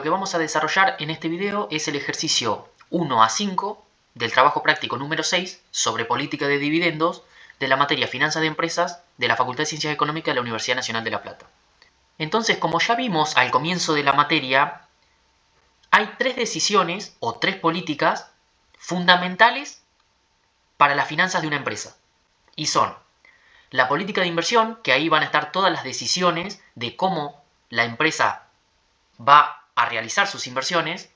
lo que vamos a desarrollar en este video es el ejercicio 1 a 5 del trabajo práctico número 6 sobre política de dividendos de la materia Finanzas de Empresas de la Facultad de Ciencias Económicas de la Universidad Nacional de La Plata. Entonces, como ya vimos al comienzo de la materia, hay tres decisiones o tres políticas fundamentales para las finanzas de una empresa. Y son la política de inversión, que ahí van a estar todas las decisiones de cómo la empresa va a realizar sus inversiones.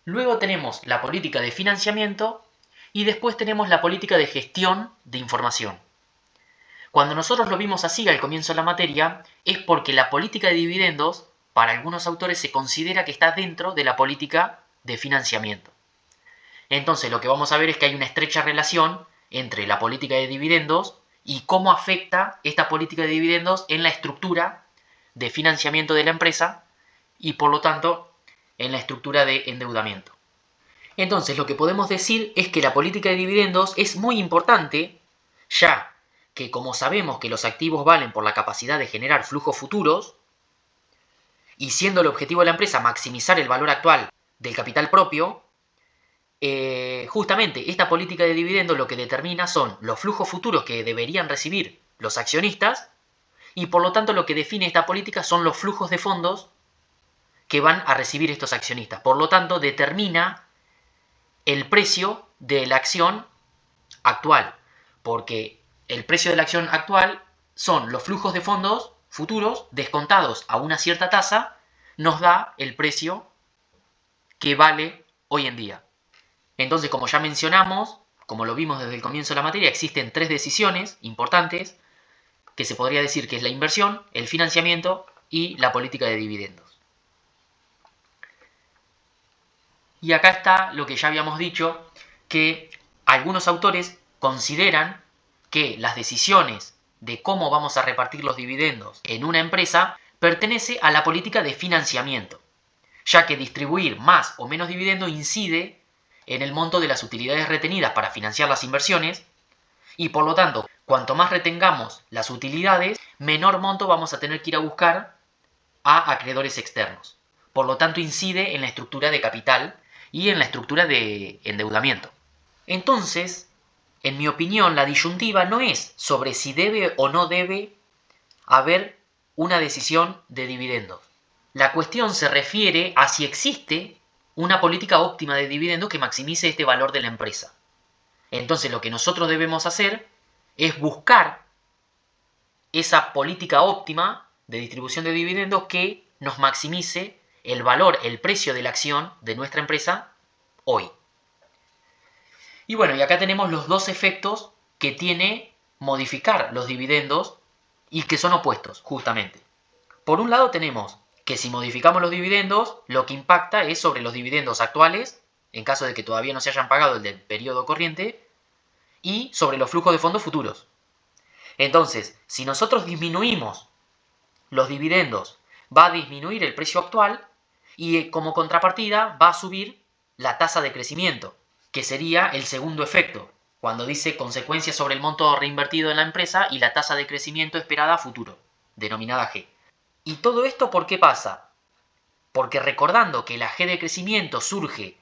Luego tenemos la política de financiamiento y después tenemos la política de gestión de información. Cuando nosotros lo vimos así al comienzo de la materia, es porque la política de dividendos, para algunos autores, se considera que está dentro de la política de financiamiento. Entonces, lo que vamos a ver es que hay una estrecha relación entre la política de dividendos y cómo afecta esta política de dividendos en la estructura de financiamiento de la empresa y, por lo tanto, en la estructura de endeudamiento. Entonces, lo que podemos decir es que la política de dividendos es muy importante, ya que como sabemos que los activos valen por la capacidad de generar flujos futuros, y siendo el objetivo de la empresa maximizar el valor actual del capital propio, justamente esta política de dividendos lo que determina son los flujos futuros que deberían recibir los accionistas, y por lo tanto lo que define esta política son los flujos de fondos que van a recibir estos accionistas. Por lo tanto, determina el precio de la acción actual, porque el precio de la acción actual son los flujos de fondos futuros descontados a una cierta tasa, nos da el precio que vale hoy en día. Entonces, como ya mencionamos, como lo vimos desde el comienzo de la materia, existen tres decisiones importantes que se podría decir que es la inversión, el financiamiento y la política de dividendos. Y acá está lo que ya habíamos dicho, que algunos autores consideran que las decisiones de cómo vamos a repartir los dividendos en una empresa pertenece a la política de financiamiento, ya que distribuir más o menos dividendo incide en el monto de las utilidades retenidas para financiar las inversiones y, por lo tanto, cuanto más retengamos las utilidades, menor monto vamos a tener que ir a buscar a acreedores externos. Por lo tanto, incide en la estructura de capital y en la estructura de endeudamiento. Entonces, en mi opinión, la disyuntiva no es sobre si debe o no debe haber una decisión de dividendos. La cuestión se refiere a si existe una política óptima de dividendos que maximice este valor de la empresa. Entonces, lo que nosotros debemos hacer es buscar esa política óptima de distribución de dividendos que nos maximice el valor, el precio de la acción de nuestra empresa hoy. Y bueno, y acá tenemos los dos efectos que tiene modificar los dividendos y que son opuestos, justamente. Por un lado tenemos que si modificamos los dividendos, lo que impacta es sobre los dividendos actuales, en caso de que todavía no se hayan pagado el del periodo corriente, y sobre los flujos de fondos futuros. Entonces, si nosotros disminuimos los dividendos, va a disminuir el precio actual y como contrapartida va a subir la tasa de crecimiento, que sería el segundo efecto, cuando dice consecuencias sobre el monto reinvertido en la empresa y la tasa de crecimiento esperada a futuro, denominada G. ¿Y todo esto por qué pasa? Porque recordando que la G de crecimiento surge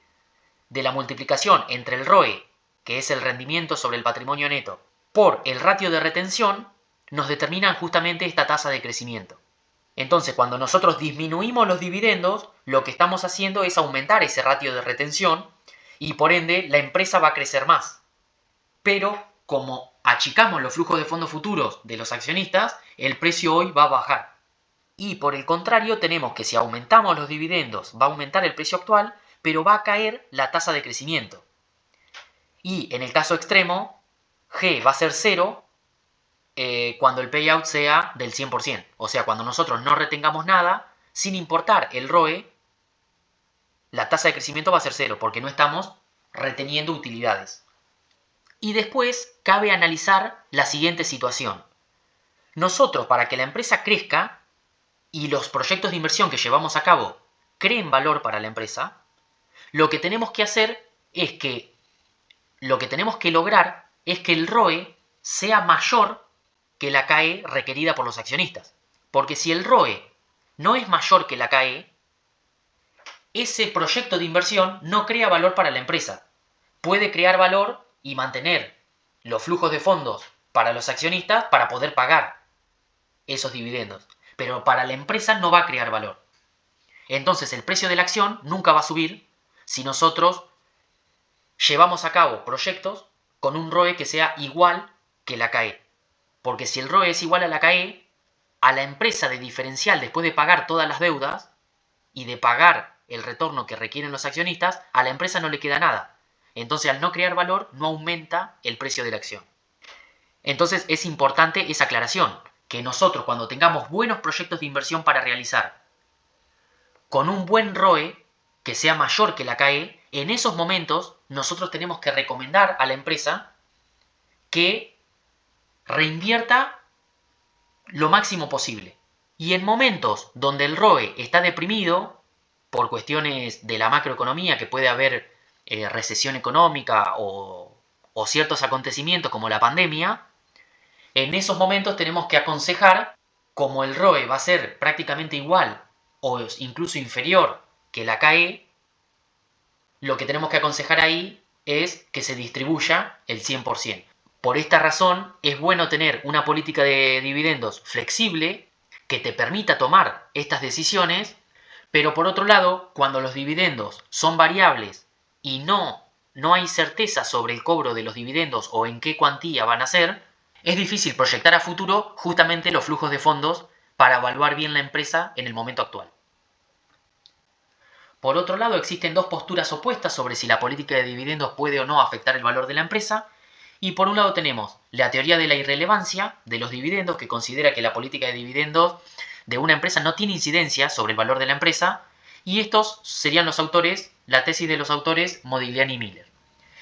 de la multiplicación entre el ROE, que es el rendimiento sobre el patrimonio neto, por el ratio de retención, nos determinan justamente esta tasa de crecimiento. Entonces, cuando nosotros disminuimos los dividendos, lo que estamos haciendo es aumentar ese ratio de retención y por ende la empresa va a crecer más. Pero como achicamos los flujos de fondos futuros de los accionistas, el precio hoy va a bajar. Y por el contrario, tenemos que si aumentamos los dividendos, va a aumentar el precio actual, pero va a caer la tasa de crecimiento. Y en el caso extremo, G va a ser 0 cuando el payout sea del 100%. O sea, cuando nosotros no retengamos nada, sin importar el ROE, la tasa de crecimiento va a ser 0, porque no estamos reteniendo utilidades. Y después cabe analizar la siguiente situación. Nosotros, para que la empresa crezca y los proyectos de inversión que llevamos a cabo creen valor para la empresa, lo que tenemos que hacer es que lo que tenemos que lograr es que el ROE sea mayor que la KE requerida por los accionistas. Porque si el ROE no es mayor que la KE, ese proyecto de inversión no crea valor para la empresa. Puede crear valor y mantener los flujos de fondos para los accionistas para poder pagar esos dividendos. Pero para la empresa no va a crear valor. Entonces el precio de la acción nunca va a subir si nosotros llevamos a cabo proyectos con un ROE que sea igual que la CAE. Porque si el ROE es igual a la CAE, a la empresa de diferencial, después de pagar todas las deudas y de pagar el retorno que requieren los accionistas, a la empresa no le queda nada. Entonces, al no crear valor, no aumenta el precio de la acción. Entonces, es importante esa aclaración, que nosotros, cuando tengamos buenos proyectos de inversión para realizar, con un buen ROE, que sea mayor que la CAE, en esos momentos nosotros tenemos que recomendar a la empresa que reinvierta lo máximo posible. Y en momentos donde el ROE está deprimido, por cuestiones de la macroeconomía, que puede haber recesión económica o ciertos acontecimientos como la pandemia, en esos momentos tenemos que aconsejar, como el ROE va a ser prácticamente igual o incluso inferior que la CAE, lo que tenemos que aconsejar ahí es que se distribuya el 100%. Por esta razón es bueno tener una política de dividendos flexible que te permita tomar estas decisiones, pero por otro lado, cuando los dividendos son variables y no hay certeza sobre el cobro de los dividendos o en qué cuantía van a ser, es difícil proyectar a futuro justamente los flujos de fondos para evaluar bien la empresa en el momento actual. Por otro lado, existen dos posturas opuestas sobre si la política de dividendos puede o no afectar el valor de la empresa. Y por un lado tenemos la teoría de la irrelevancia de los dividendos, que considera que la política de dividendos de una empresa no tiene incidencia sobre el valor de la empresa, y estos serían los autores, la tesis de los autores Modigliani y Miller.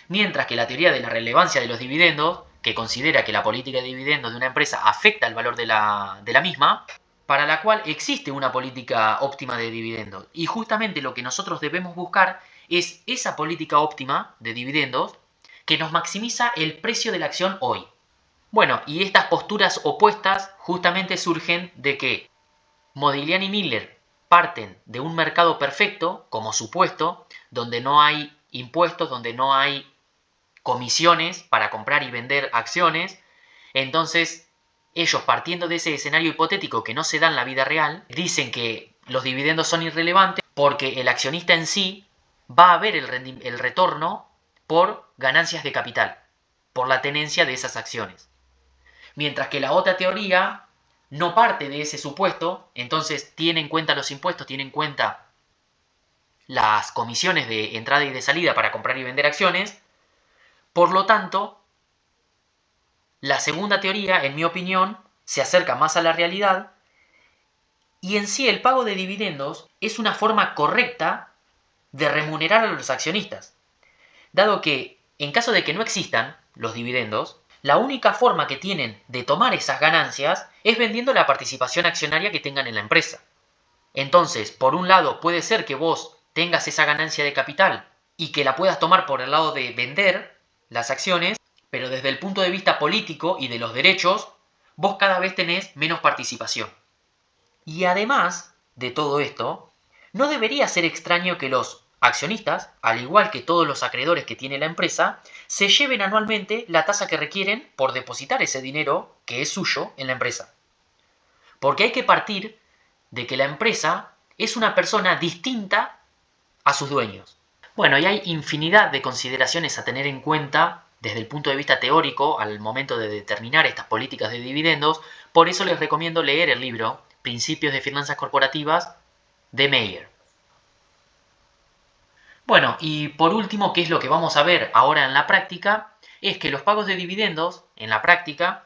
Mientras que la teoría de la relevancia de los dividendos, que considera que la política de dividendos de una empresa afecta el valor de la misma, para la cual existe una política óptima de dividendos. Y justamente lo que nosotros debemos buscar es esa política óptima de dividendos que nos maximiza el precio de la acción hoy. Bueno, y estas posturas opuestas justamente surgen de que Modigliani y Miller parten de un mercado perfecto, como supuesto, donde no hay impuestos, donde no hay comisiones para comprar y vender acciones. Entonces, ellos, partiendo de ese escenario hipotético que no se da en la vida real, dicen que los dividendos son irrelevantes porque el accionista en sí va a ver el retorno por ganancias de capital, por la tenencia de esas acciones. Mientras que la otra teoría no parte de ese supuesto, entonces tiene en cuenta los impuestos, tiene en cuenta las comisiones de entrada y de salida para comprar y vender acciones. Por lo tanto, la segunda teoría, en mi opinión, se acerca más a la realidad y en sí el pago de dividendos es una forma correcta de remunerar a los accionistas, dado que en caso de que no existan los dividendos, la única forma que tienen de tomar esas ganancias es vendiendo la participación accionaria que tengan en la empresa. Entonces, por un lado, puede ser que vos tengas esa ganancia de capital y que la puedas tomar por el lado de vender las acciones, pero desde el punto de vista político y de los derechos, vos cada vez tenés menos participación. Y además de todo esto, no debería ser extraño que los accionistas, al igual que todos los acreedores que tiene la empresa, se lleven anualmente la tasa que requieren por depositar ese dinero que es suyo en la empresa. Porque hay que partir de que la empresa es una persona distinta a sus dueños. Bueno, y hay infinidad de consideraciones a tener en cuenta desde el punto de vista teórico al momento de determinar estas políticas de dividendos. Por eso les recomiendo leer el libro Principios de Finanzas Corporativas de Meyer. Bueno, y por último, ¿qué es lo que vamos a ver ahora en la práctica? Es que los pagos de dividendos, en la práctica,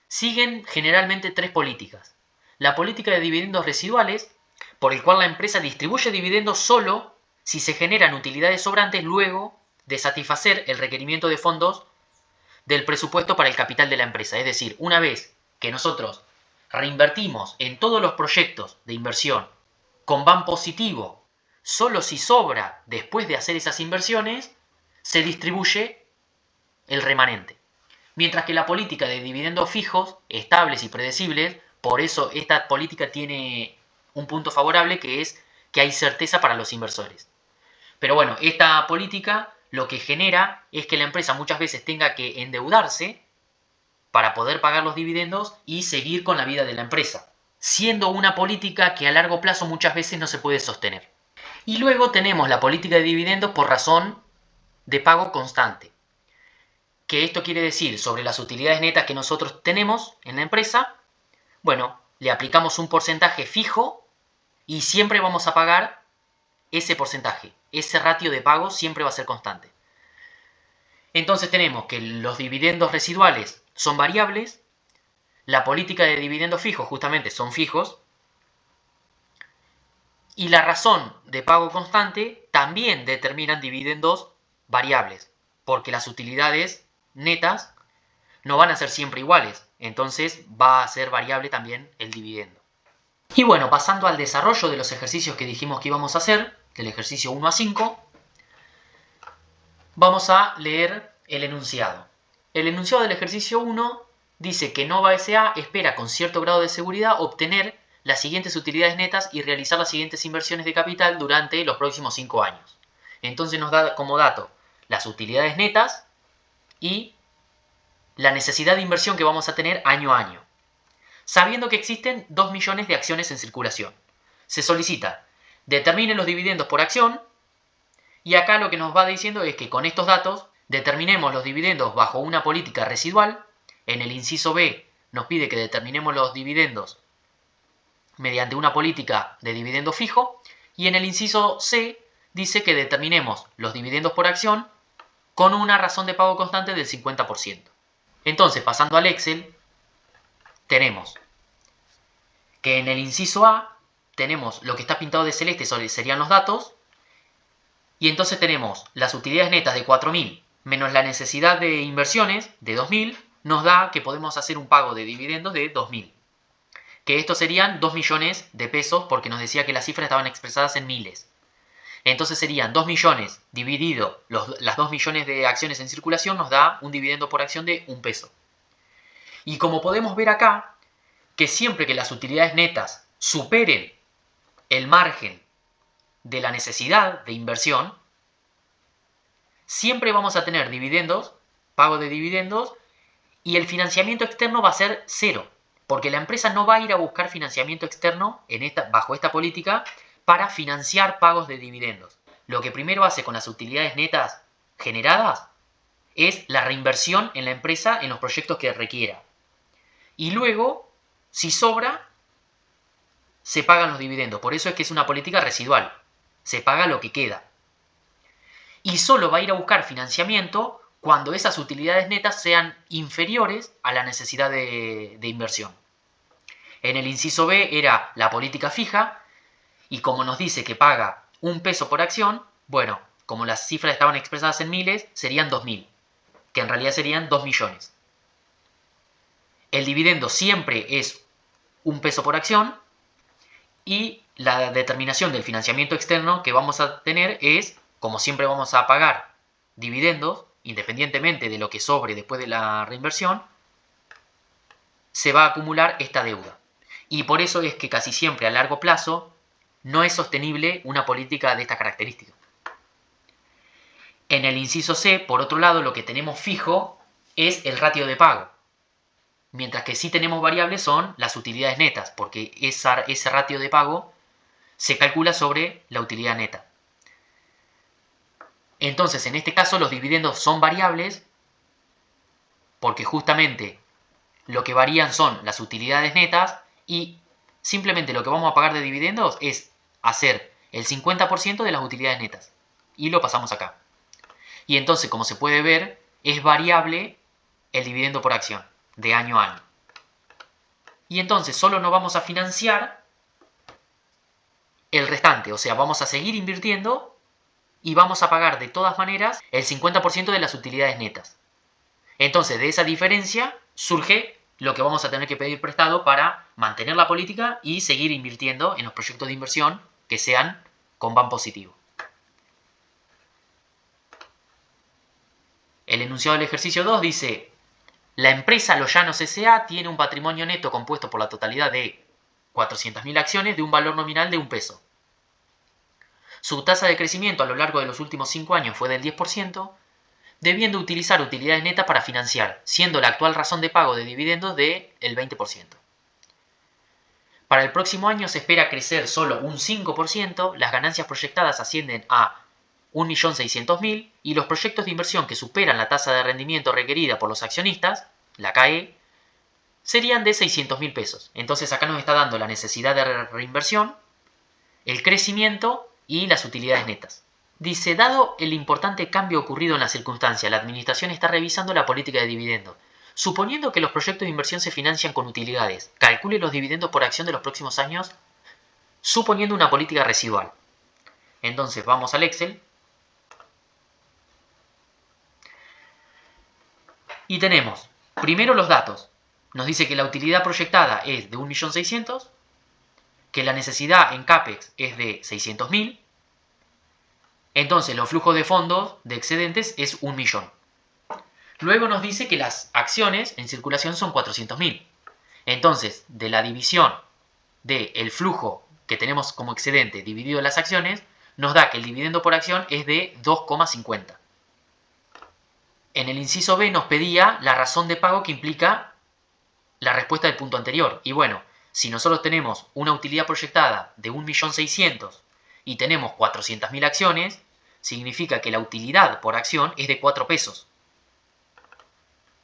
siguen generalmente tres políticas. La política de dividendos residuales, por el cual la empresa distribuye dividendos solo si se generan utilidades sobrantes luego de satisfacer el requerimiento de fondos del presupuesto para el capital de la empresa. Es decir, una vez que nosotros reinvertimos en todos los proyectos de inversión con van positivo, solo si sobra después de hacer esas inversiones, se distribuye el remanente. Mientras que la política de dividendos fijos, estables y predecibles, por eso esta política tiene un punto favorable, que es que hay certeza para los inversores. Pero bueno, esta política lo que genera es que la empresa muchas veces tenga que endeudarse para poder pagar los dividendos y seguir con la vida de la empresa, siendo una política que a largo plazo muchas veces no se puede sostener. Y luego tenemos la política de dividendos por razón de pago constante, que esto quiere decir sobre las utilidades netas que nosotros tenemos en la empresa, bueno, le aplicamos un porcentaje fijo y siempre vamos a pagar ese porcentaje. Ese ratio de pago siempre va a ser constante. Entonces tenemos que los dividendos residuales son variables, la política de dividendos fijos justamente son fijos, y la razón de pago constante también determinan dividendos variables, porque las utilidades netas no van a ser siempre iguales, entonces va a ser variable también el dividendo. Y bueno, pasando al desarrollo de los ejercicios que dijimos que íbamos a hacer, del ejercicio 1 a 5, vamos a leer el enunciado. El enunciado del ejercicio 1 dice que Nova S.A. espera con cierto grado de seguridad obtener las siguientes utilidades netas y realizar las siguientes inversiones de capital durante los próximos 5 años. Entonces nos da como dato las utilidades netas y la necesidad de inversión que vamos a tener año a año. Sabiendo que existen 2 millones de acciones en circulación. Se solicita, determine los dividendos por acción, y acá lo que nos va diciendo es que con estos datos determinemos los dividendos bajo una política residual. En el inciso B nos pide que determinemos los dividendos mediante una política de dividendo fijo, y en el inciso C dice que determinemos los dividendos por acción con una razón de pago constante del 50%. Entonces, pasando al Excel, tenemos que en el inciso A tenemos lo que está pintado de celeste, serían los datos, y entonces tenemos las utilidades netas de 4.000 menos la necesidad de inversiones de 2.000, nos da que podemos hacer un pago de dividendos de 2.000. Que estos serían 2 millones de pesos, porque nos decía que las cifras estaban expresadas en miles. Entonces serían 2 millones dividido las 2 millones de acciones en circulación, nos da un dividendo por acción de 1 peso. Y como podemos ver acá, que siempre que las utilidades netas superen el margen de la necesidad de inversión, siempre vamos a tener dividendos, pago de dividendos, y el financiamiento externo va a ser cero, porque la empresa no va a ir a buscar financiamiento externo bajo esta política para financiar pagos de dividendos. Lo que primero hace con las utilidades netas generadas es la reinversión en la empresa en los proyectos que requiera. Y luego, si sobra, se pagan los dividendos. Por eso es que es una política residual. Se paga lo que queda. Y solo va a ir a buscar financiamiento cuando esas utilidades netas sean inferiores a la necesidad de inversión. En el inciso B era la política fija, y como nos dice que paga 1 peso por acción, bueno, como las cifras estaban expresadas en miles, serían 2.000, que en realidad serían 2 millones. El dividendo siempre es 1 peso por acción, y la determinación del financiamiento externo que vamos a tener es, como siempre vamos a pagar dividendos, independientemente de lo que sobre después de la reinversión, se va a acumular esta deuda. Y por eso es que casi siempre a largo plazo no es sostenible una política de esta característica. En el inciso C, por otro lado, lo que tenemos fijo es el ratio de pago. Mientras que sí tenemos variables son las utilidades netas, porque ese ratio de pago se calcula sobre la utilidad neta. Entonces, en este caso, los dividendos son variables porque justamente lo que varían son las utilidades netas, y simplemente lo que vamos a pagar de dividendos es hacer el 50% de las utilidades netas. Y lo pasamos acá. Y entonces, como se puede ver, es variable el dividendo por acción de año a año. Y entonces solo nos vamos a financiar el restante, o sea, vamos a seguir invirtiendo y vamos a pagar de todas maneras el 50% de las utilidades netas. Entonces, de esa diferencia surge lo que vamos a tener que pedir prestado para mantener la política y seguir invirtiendo en los proyectos de inversión que sean con BAM positivo. El enunciado del ejercicio 2 dice: la empresa Los Llanos S.A. tiene un patrimonio neto compuesto por la totalidad de 400.000 acciones de un valor nominal de 1 peso. su tasa de crecimiento a lo largo de los últimos 5 años fue del 10%, debiendo utilizar utilidades netas para financiar, siendo la actual razón de pago de dividendos del 20%. Para el próximo año se espera crecer solo un 5%, las ganancias proyectadas ascienden a 1.600.000 y los proyectos de inversión que superan la tasa de rendimiento requerida por los accionistas, la CAE, serían de 600.000 pesos. Entonces acá nos está dando la necesidad de reinversión, el crecimiento y las utilidades netas. Dice, dado el importante cambio ocurrido en la circunstancia, la administración está revisando la política de dividendos. Suponiendo que los proyectos de inversión se financian con utilidades, calcule los dividendos por acción de los próximos años, suponiendo una política residual. Entonces vamos al Excel. Y tenemos, primero los datos. Nos dice que la utilidad proyectada es de 1.600.000, que la necesidad en CAPEX es de 600.000. Entonces los flujos de fondos de excedentes es 1.000.000. Luego nos dice que las acciones en circulación son 400.000. Entonces, de la división del flujo que tenemos como excedente dividido en las acciones, nos da que el dividendo por acción es de 2,50. En el inciso B nos pedía la razón de pago que implica la respuesta del punto anterior. Y bueno, si nosotros tenemos una utilidad proyectada de 1.600.000 y tenemos 400.000 acciones, significa que la utilidad por acción es de 4 pesos.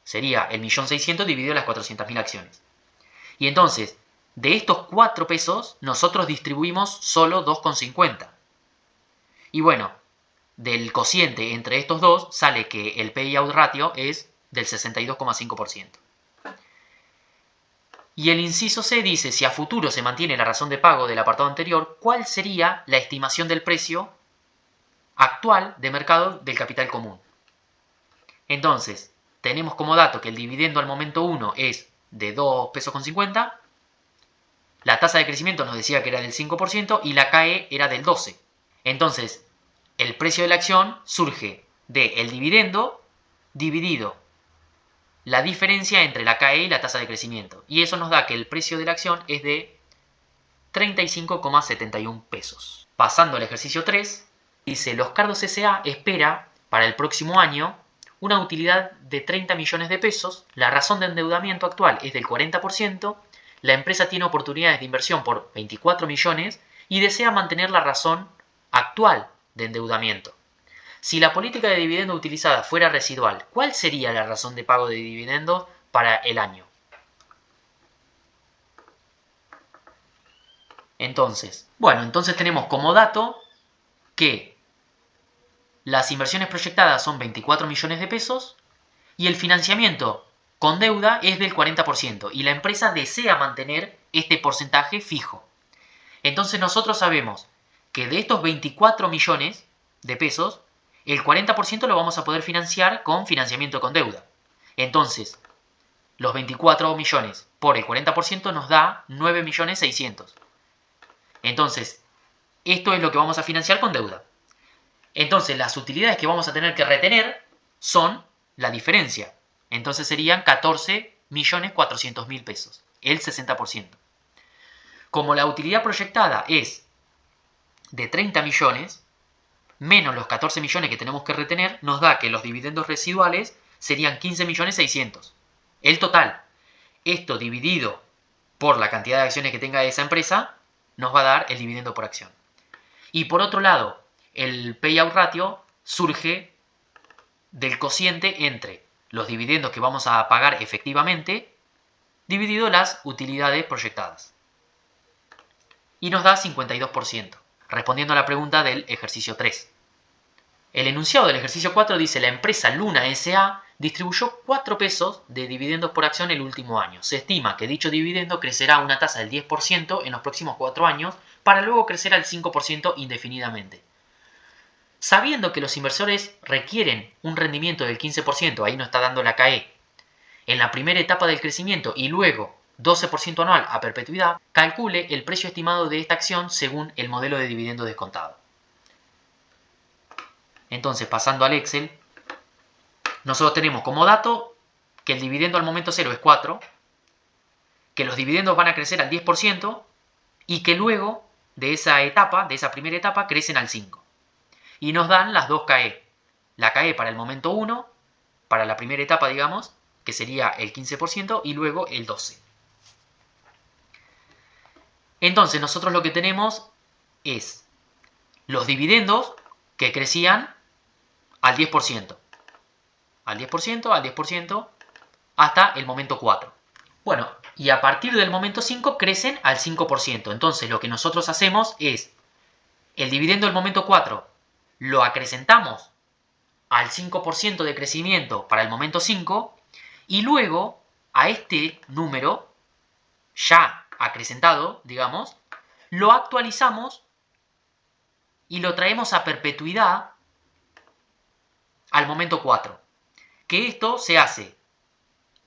Sería el 1.600.000 dividido en las 400.000 acciones. Y entonces, de estos 4 pesos, nosotros distribuimos solo 2,50. Y bueno, del cociente entre estos dos sale que el payout ratio es del 62,5%. Y el inciso C dice, si a futuro se mantiene la razón de pago del apartado anterior, ¿cuál sería la estimación del precio actual de mercado del capital común? Entonces, tenemos como dato que el dividendo al momento 1 es de 2 pesos con 50, la tasa de crecimiento nos decía que era del 5% y la CAE era del 12%. Entonces, el precio de la acción surge del dividendo dividido la diferencia entre la CAE y la tasa de crecimiento. Y eso nos da que el precio de la acción es de 35,71 pesos. Pasando al ejercicio 3, dice, Los Cardos S.A. espera para el próximo año una utilidad de 30 millones de pesos, la razón de endeudamiento actual es del 40%, la empresa tiene oportunidades de inversión por 24 millones y desea mantener la razón actual de endeudamiento. Si la política de dividendo utilizada fuera residual, ¿cuál sería la razón de pago de dividendos para el año? Entonces tenemos como dato que las inversiones proyectadas son 24 millones de pesos y el financiamiento con deuda es del 40% y la empresa desea mantener este porcentaje fijo. Entonces nosotros sabemos que de estos 24 millones de pesos, el 40% lo vamos a poder financiar con financiamiento con deuda. Entonces, los 24 millones por el 40% nos da 9.600.000. Entonces, esto es lo que vamos a financiar con deuda. Entonces, las utilidades que vamos a tener que retener son la diferencia. Entonces serían 14.400.000 pesos, el 60%. Como la utilidad proyectada es de 30 millones, menos los 14 millones que tenemos que retener, nos da que los dividendos residuales serían 15.600.000. El total, esto dividido por la cantidad de acciones que tenga esa empresa, nos va a dar el dividendo por acción. Y por otro lado, el payout ratio surge del cociente entre los dividendos que vamos a pagar efectivamente dividido las utilidades proyectadas. Y nos da 52%, respondiendo a la pregunta del ejercicio 3. El enunciado del ejercicio 4 dice, la empresa Luna S.A. distribuyó 4 pesos de dividendos por acción el último año. Se estima que dicho dividendo crecerá a una tasa del 10% en los próximos 4 años para luego crecer al 5% indefinidamente. Sabiendo que los inversores requieren un rendimiento del 15%, ahí nos está dando la CAE, en la primera etapa del crecimiento y luego 12% anual a perpetuidad, calcule el precio estimado de esta acción según el modelo de dividendo descontado. Entonces, pasando al Excel, nosotros tenemos como dato que el dividendo al momento 0 es 4, que los dividendos van a crecer al 10% y que luego de esa etapa, de esa primera etapa, crecen al 5. Y nos dan las dos KE. La KE para el momento 1, para la primera etapa, digamos, que sería el 15%, y luego el 12%. Entonces nosotros lo que tenemos es los dividendos que crecían al 10%. Al 10%, al 10%, hasta el momento 4. Bueno, y a partir del momento 5 crecen al 5%. Entonces lo que nosotros hacemos es, el dividendo del momento 4 lo acrecentamos al 5% de crecimiento para el momento 5, y luego a este número ya acrecentado, digamos, lo actualizamos y lo traemos a perpetuidad al momento 4. Que esto se hace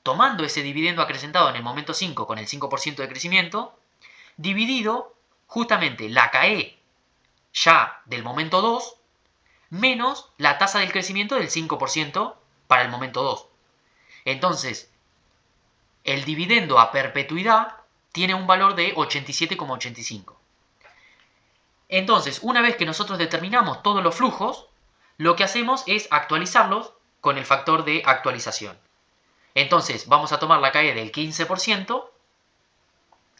tomando ese dividendo acrecentado en el momento 5 con el 5% de crecimiento, dividido justamente la KE ya del momento 2, menos la tasa del crecimiento del 5% para el momento 2. Entonces, el dividendo a perpetuidad tiene un valor de 87,85. Entonces, una vez que nosotros determinamos todos los flujos, lo que hacemos es actualizarlos con el factor de actualización. Entonces, vamos a tomar la KE del 15%,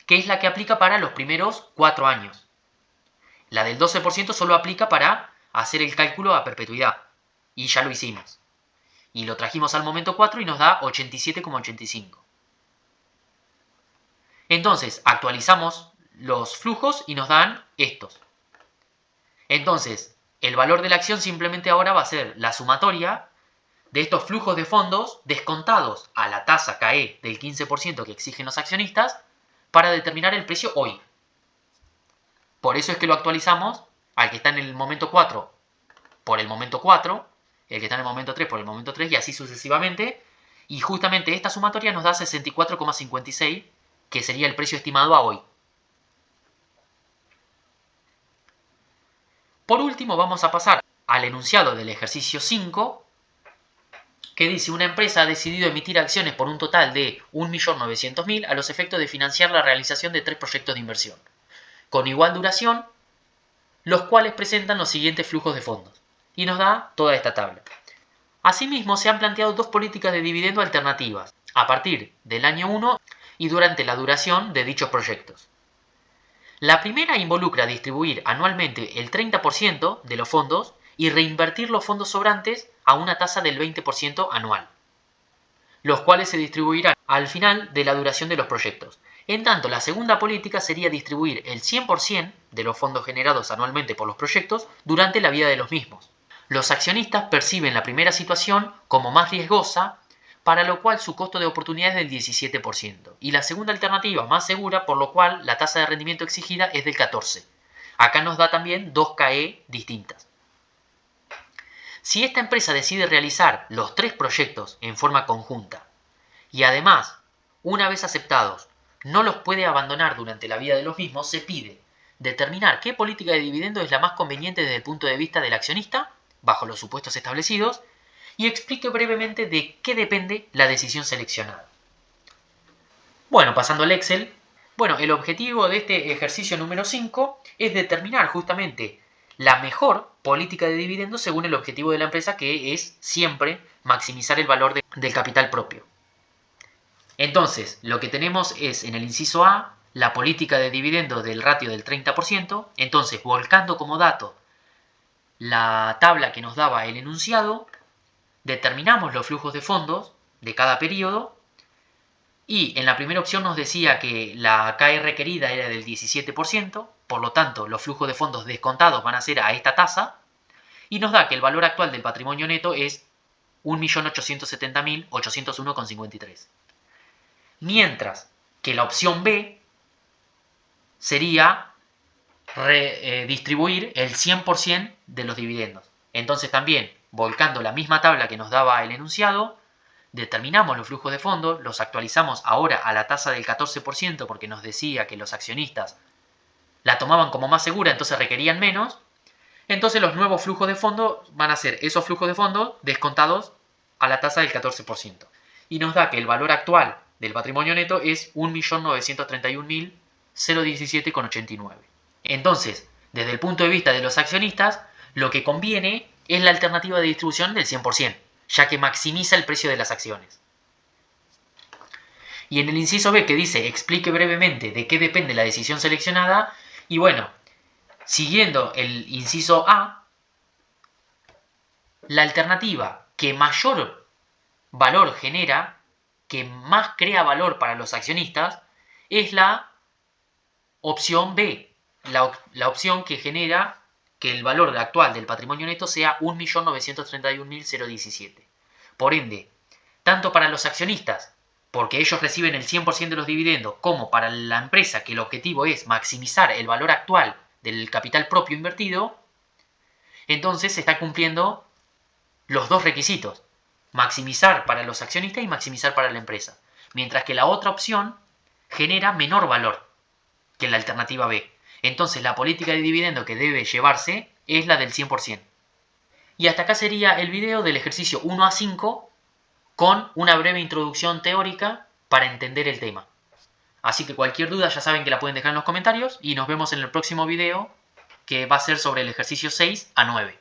que es la que aplica para los primeros 4 años. La del 12% solo aplica para hacer el cálculo a perpetuidad. Y ya lo hicimos. Y lo trajimos al momento 4 y nos da 87,85. Entonces, actualizamos los flujos y nos dan estos. Entonces, el valor de la acción simplemente ahora va a ser la sumatoria de estos flujos de fondos descontados a la tasa KE del 15% que exigen los accionistas para determinar el precio hoy. Por eso es que lo actualizamos al que está en el momento 4 por el momento 4, el que está en el momento 3 por el momento 3 y así sucesivamente. Y justamente esta sumatoria nos da 64,56, que sería el precio estimado a hoy. Por último vamos a pasar al enunciado del ejercicio 5, que dice: una empresa ha decidido emitir acciones por un total de 1.900.000 a los efectos de financiar la realización de 3 proyectos de inversión, con igual duración, los cuales presentan los siguientes flujos de fondos. Y nos da toda esta tabla. Asimismo, se han planteado dos políticas de dividendo alternativas, a partir del año 1 y durante la duración de dichos proyectos. La primera involucra distribuir anualmente el 30% de los fondos y reinvertir los fondos sobrantes a una tasa del 20% anual, los cuales se distribuirán al final de la duración de los proyectos. En tanto, la segunda política sería distribuir el 100% de los fondos generados anualmente por los proyectos durante la vida de los mismos. Los accionistas perciben la primera situación como más riesgosa, para lo cual su costo de oportunidad es del 17%, y la segunda alternativa más segura, por lo cual la tasa de rendimiento exigida es del 14%. Acá nos da también dos KE distintas. Si esta empresa decide realizar los 3 proyectos en forma conjunta y además, una vez aceptados, no los puede abandonar durante la vida de los mismos, se pide determinar qué política de dividendo es la más conveniente desde el punto de vista del accionista, bajo los supuestos establecidos, y explique brevemente de qué depende la decisión seleccionada. Bueno, pasando al Excel. Bueno, el objetivo de este ejercicio número 5 es determinar justamente la mejor política de dividendos según el objetivo de la empresa, que es siempre maximizar el valor del capital propio. Entonces, lo que tenemos es en el inciso A la política de dividendo del ratio del 30%. Entonces, volcando como dato la tabla que nos daba el enunciado, determinamos los flujos de fondos de cada periodo y en la primera opción nos decía que la KE requerida era del 17%, por lo tanto los flujos de fondos descontados van a ser a esta tasa, y nos da que el valor actual del patrimonio neto es 1.870.801,53. Mientras que la opción B sería distribuir el 100% de los dividendos. Entonces también, volcando la misma tabla que nos daba el enunciado, determinamos los flujos de fondos, los actualizamos ahora a la tasa del 14% porque nos decía que los accionistas la tomaban como más segura, entonces requerían menos. Entonces los nuevos flujos de fondos van a ser esos flujos de fondos descontados a la tasa del 14%. Y nos da que el valor actual del patrimonio neto es 1.931.017,89. Entonces, desde el punto de vista de los accionistas, lo que conviene es la alternativa de distribución del 100%, ya que maximiza el precio de las acciones. Y en el inciso B que dice explique brevemente de qué depende la decisión seleccionada, y bueno, siguiendo el inciso A, la alternativa que mayor valor genera, que más crea valor para los accionistas, es la opción B, la opción que genera que el valor actual del patrimonio neto sea 1.931.017. Por ende, tanto para los accionistas, porque ellos reciben el 100% de los dividendos, como para la empresa, que el objetivo es maximizar el valor actual del capital propio invertido, entonces se está cumpliendo los dos requisitos: maximizar para los accionistas y maximizar para la empresa. Mientras que la otra opción genera menor valor que la alternativa B. Entonces la política de dividendo que debe llevarse es la del 100%. Y hasta acá sería el video del ejercicio 1 a 5 con una breve introducción teórica para entender el tema. Así que cualquier duda ya saben que la pueden dejar en los comentarios y nos vemos en el próximo video, que va a ser sobre el ejercicio 6 a 9.